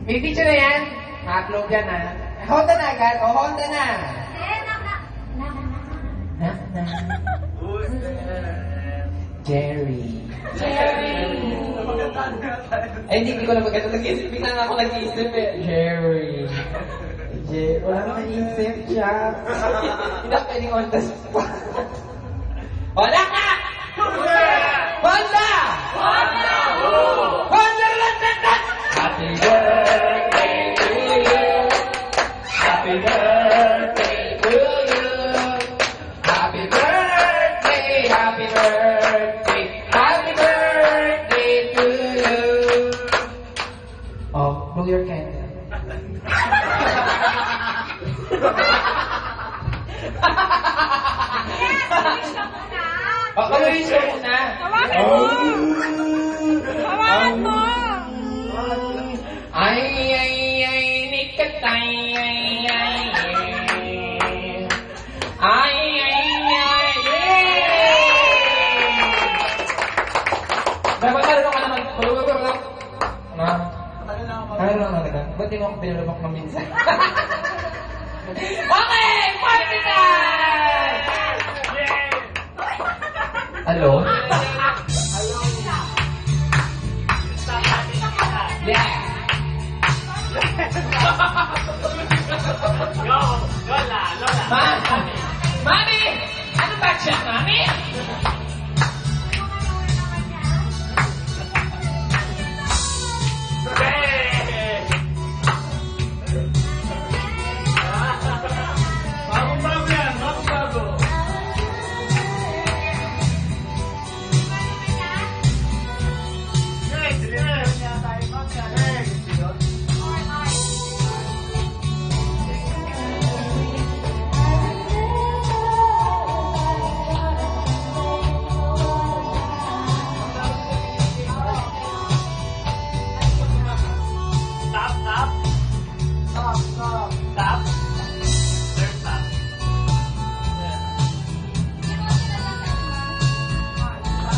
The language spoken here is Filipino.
May picture na yan. Ma-upload yan ha. Honda na agad. O, Honda na. Jerry. Ay, hindi ko na maganda nag-isip. Bigla na ako nag-iisip eh. Jerry. Wala na nag-iisip siya. Hindi na pwedeng on the spot. Wala ka! Honda! Honda lang na! Happy birthday to you. Happy birthday to you. Happy birthday, happy birthday, happy birthday to you. Oh, blow your candle. Pag-wish ka muna. Tawagan mo! Ay, nikatay, Dapat marunong ka naman. Ano lang maganda? Ba't di mo ako pinalabak ng minsan? Okay! Party time! Hello? Yeah! Lola! Mami! Ano ba siya, Mami?